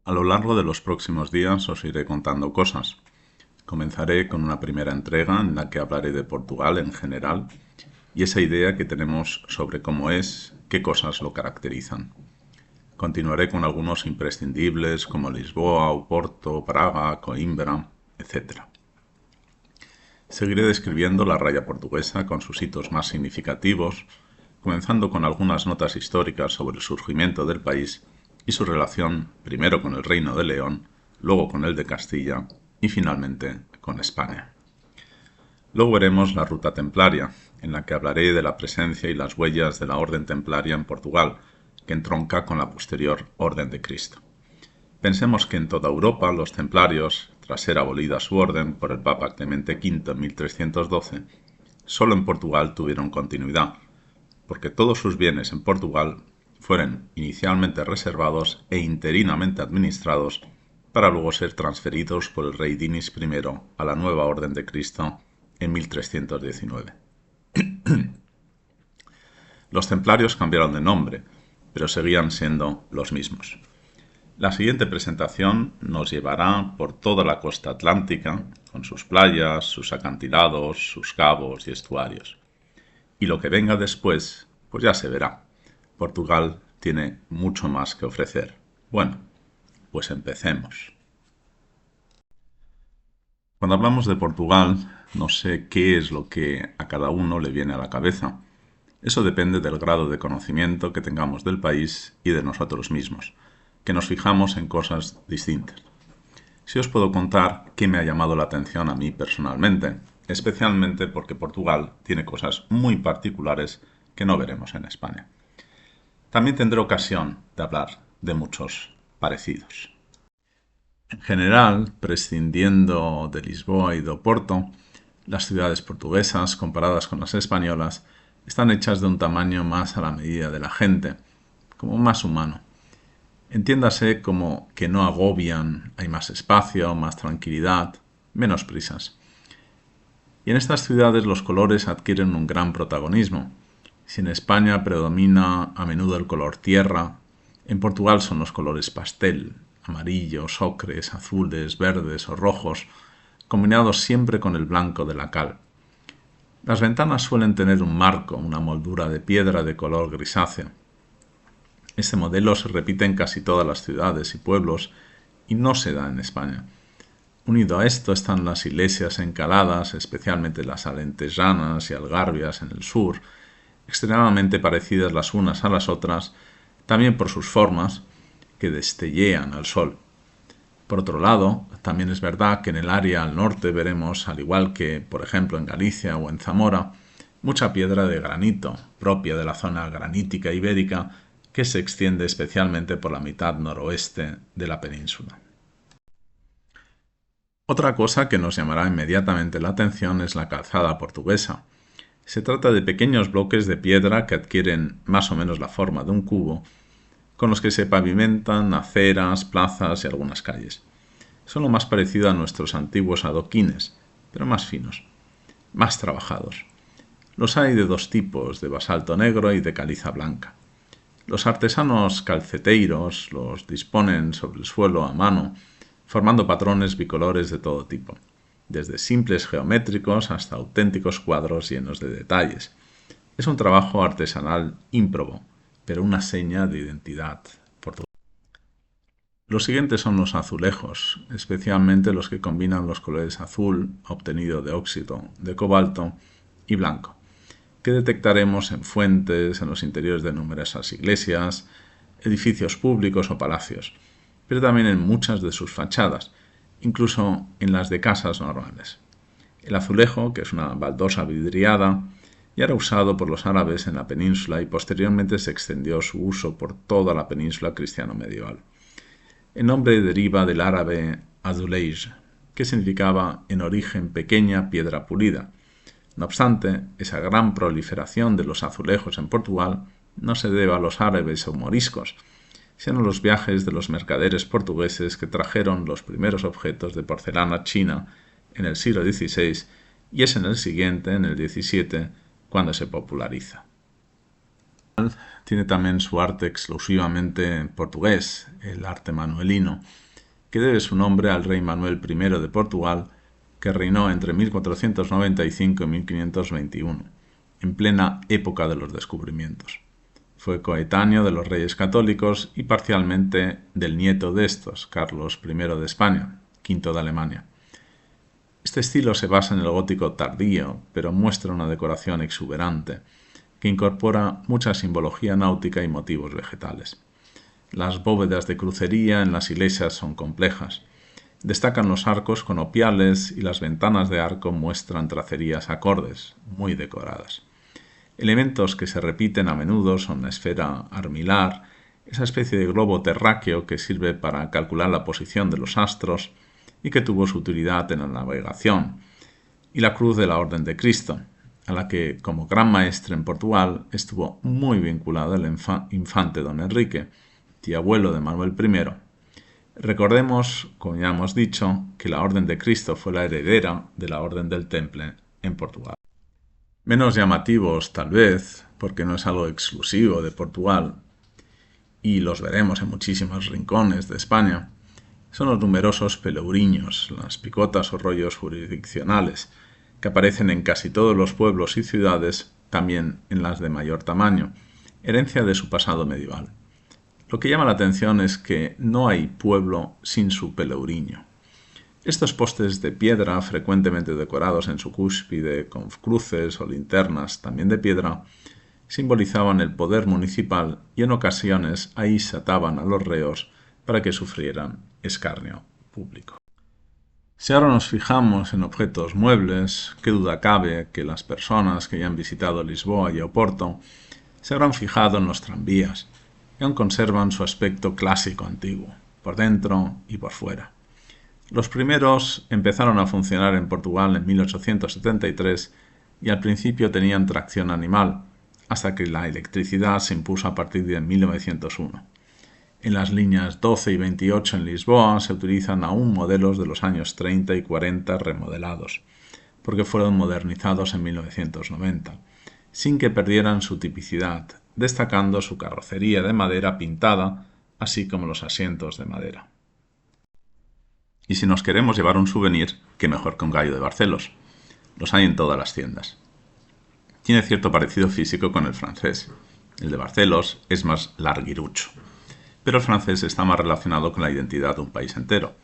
A lo largo de los próximos días os iré contando cosas. Comenzaré con una primera entrega en la que hablaré de Portugal en general y esa idea que tenemos sobre cómo es, qué cosas lo caracterizan. Continuaré con algunos imprescindibles como Lisboa, Oporto, Praga, Coimbra, etc. Seguiré describiendo la raya portuguesa con sus hitos más significativos, comenzando con algunas notas históricas sobre el surgimiento del país y su relación primero con el Reino de León, luego con el de Castilla y finalmente con España. Luego veremos la ruta templaria, en la que hablaré de la presencia y las huellas de la Orden Templaria en Portugal, que entronca con la posterior Orden de Cristo. Pensemos que en toda Europa los templarios, tras ser abolida su orden por el Papa Clemente V en 1312, solo en Portugal tuvieron continuidad, porque todos sus bienes en Portugal fueron inicialmente reservados e interinamente administrados para luego ser transferidos por el rey Dinis I a la nueva Orden de Cristo en 1319. Los templarios cambiaron de nombre, pero seguían siendo los mismos. La siguiente presentación nos llevará por toda la costa atlántica, con sus playas, sus acantilados, sus cabos y estuarios. Y lo que venga después, pues ya se verá. Portugal tiene mucho más que ofrecer. Bueno, pues empecemos. Cuando hablamos de Portugal, no sé qué es lo que a cada uno le viene a la cabeza. Eso depende del grado de conocimiento que tengamos del país y de nosotros mismos, que nos fijamos en cosas distintas. Sí os puedo contar qué me ha llamado la atención a mí personalmente, especialmente porque Portugal tiene cosas muy particulares que no veremos en España. También tendré ocasión de hablar de muchos parecidos. En general, prescindiendo de Lisboa y de Oporto, las ciudades portuguesas, comparadas con las españolas, están hechas de un tamaño más a la medida de la gente, como más humano. Entiéndase como que no agobian, hay más espacio, más tranquilidad, menos prisas. Y en estas ciudades los colores adquieren un gran protagonismo. Si en España predomina a menudo el color tierra, en Portugal son los colores pastel, amarillos, ocres, azules, verdes o rojos, combinados siempre con el blanco de la cal. Las ventanas suelen tener un marco, una moldura de piedra de color grisáceo. Este modelo se repite en casi todas las ciudades y pueblos y no se da en España. Unido a esto están las iglesias encaladas, especialmente las alentejanas y algarvias en el sur, extremadamente parecidas las unas a las otras, también por sus formas, que destellean al sol. Por otro lado, también es verdad que en el área al norte veremos, al igual que, por ejemplo, en Galicia o en Zamora, mucha piedra de granito, propia de la zona granítica ibérica, que se extiende especialmente por la mitad noroeste de la península. Otra cosa que nos llamará inmediatamente la atención es la calzada portuguesa. Se trata de pequeños bloques de piedra que adquieren más o menos la forma de un cubo, con los que se pavimentan aceras, plazas y algunas calles. Son lo más parecido a nuestros antiguos adoquines, pero más finos, más trabajados. Los hay de dos tipos, de basalto negro y de caliza blanca. Los artesanos calceteiros los disponen sobre el suelo a mano, formando patrones bicolores de todo tipo, desde simples geométricos hasta auténticos cuadros llenos de detalles. Es un trabajo artesanal ímprobo, pero una seña de identidad portuguesa. Los siguientes son los azulejos, especialmente los que combinan los colores azul, obtenido de óxido de cobalto, y blanco, que detectaremos en fuentes, en los interiores de numerosas iglesias, edificios públicos o palacios, pero también en muchas de sus fachadas, incluso en las de casas normales. El azulejo, que es una baldosa vidriada, ya era usado por los árabes en la península y posteriormente se extendió su uso por toda la península cristiano-medieval. El nombre deriva del árabe azuleij, que significaba en origen pequeña piedra pulida. No obstante, esa gran proliferación de los azulejos en Portugal no se debe a los árabes o moriscos, sino a los viajes de los mercaderes portugueses que trajeron los primeros objetos de porcelana china en el siglo XVI y es en el siguiente, en el XVII, cuando se populariza. Tiene también su arte exclusivamente portugués, el arte manuelino, que debe su nombre al rey Manuel I de Portugal, que reinó entre 1495 y 1521, en plena época de los descubrimientos. Fue coetáneo de los reyes católicos y parcialmente del nieto de estos, Carlos I de España, V de Alemania. Este estilo se basa en el gótico tardío, pero muestra una decoración exuberante, que incorpora mucha simbología náutica y motivos vegetales. Las bóvedas de crucería en las iglesias son complejas. Destacan los arcos conopiales y las ventanas de arco muestran tracerías acordes, muy decoradas. Elementos que se repiten a menudo son la esfera armilar, esa especie de globo terráqueo que sirve para calcular la posición de los astros y que tuvo su utilidad en la navegación, y la cruz de la Orden de Cristo, a la que, como gran maestre en Portugal, estuvo muy vinculado el infante don Enrique, tío-abuelo de Manuel I. Recordemos, como ya hemos dicho, que la Orden de Cristo fue la heredera de la Orden del Temple en Portugal. Menos llamativos, tal vez, porque no es algo exclusivo de Portugal, y los veremos en muchísimos rincones de España, son los numerosos pelourinhos, las picotas o rollos jurisdiccionales, que aparecen en casi todos los pueblos y ciudades, también en las de mayor tamaño, herencia de su pasado medieval. Lo que llama la atención es que no hay pueblo sin su pelourinho. Estos postes de piedra, frecuentemente decorados en su cúspide con cruces o linternas, también de piedra, simbolizaban el poder municipal y en ocasiones ahí se ataban a los reos para que sufrieran escarnio público. Si ahora nos fijamos en objetos muebles, qué duda cabe que las personas que ya han visitado Lisboa y Oporto se habrán fijado en los tranvías, que aún conservan su aspecto clásico antiguo, por dentro y por fuera. Los primeros empezaron a funcionar en Portugal en 1873 y al principio tenían tracción animal, hasta que la electricidad se impuso a partir de 1901. En las líneas 12 y 28 en Lisboa se utilizan aún modelos de los años 30 y 40 remodelados, porque fueron modernizados en 1990, sin que perdieran su tipicidad, destacando su carrocería de madera pintada, así como los asientos de madera. Y si nos queremos llevar un souvenir, qué mejor que un gallo de Barcelos. Los hay en todas las tiendas. Tiene cierto parecido físico con el francés. El de Barcelos es más larguirucho, pero el francés está más relacionado con la identidad de un país entero.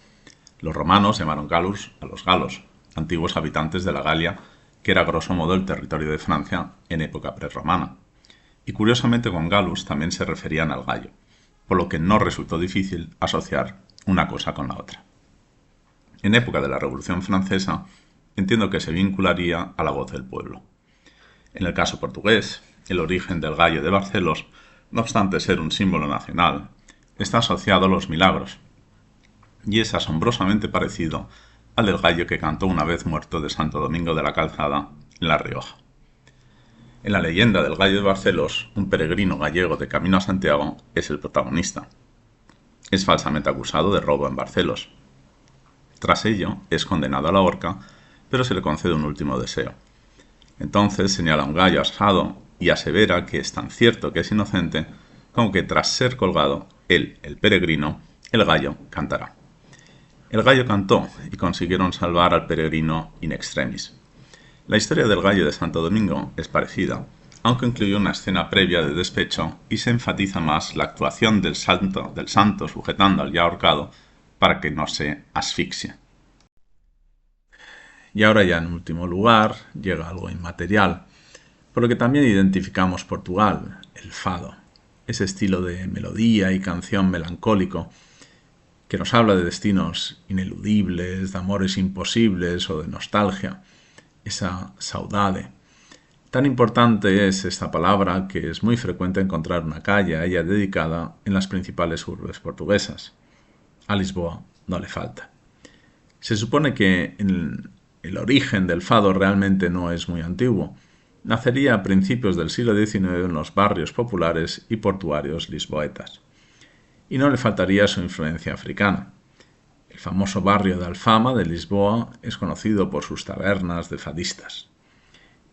Los romanos llamaron gallus a los galos, antiguos habitantes de la Galia, que era grosso modo el territorio de Francia en época prerromana. Y curiosamente con gallus también se referían al gallo, por lo que no resultó difícil asociar una cosa con la otra. En época de la Revolución Francesa, entiendo que se vincularía a la voz del pueblo. En el caso portugués, el origen del gallo de Barcelos, no obstante ser un símbolo nacional, está asociado a los milagros, y es asombrosamente parecido al del gallo que cantó una vez muerto de Santo Domingo de la Calzada, en La Rioja. En la leyenda del gallo de Barcelos, un peregrino gallego de camino a Santiago es el protagonista. Es falsamente acusado de robo en Barcelos. Tras ello, es condenado a la horca, pero se le concede un último deseo. Entonces señala un gallo asado y asevera que es tan cierto que es inocente como que tras ser colgado, él, el peregrino, el gallo cantará. El gallo cantó y consiguieron salvar al peregrino in extremis. La historia del gallo de Santo Domingo es parecida, aunque incluye una escena previa de despecho y se enfatiza más la actuación del santo sujetando al ya ahorcado para que no se asfixie. Y ahora ya en último lugar llega algo inmaterial, por lo que también identificamos Portugal, el fado, ese estilo de melodía y canción melancólico que nos habla de destinos ineludibles, de amores imposibles o de nostalgia, esa saudade. Tan importante es esta palabra que es muy frecuente encontrar una calle a ella dedicada en las principales urbes portuguesas. A Lisboa no le falta. Se supone que el origen del fado realmente no es muy antiguo. Nacería a principios del siglo XIX en los barrios populares y portuarios lisboetas. Y no le faltaría su influencia africana. El famoso barrio de Alfama de Lisboa es conocido por sus tabernas de fadistas.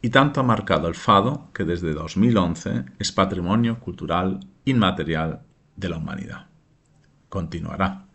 y tanto ha marcado el fado que desde 2011 es Patrimonio Cultural Inmaterial de la Humanidad. Continuará.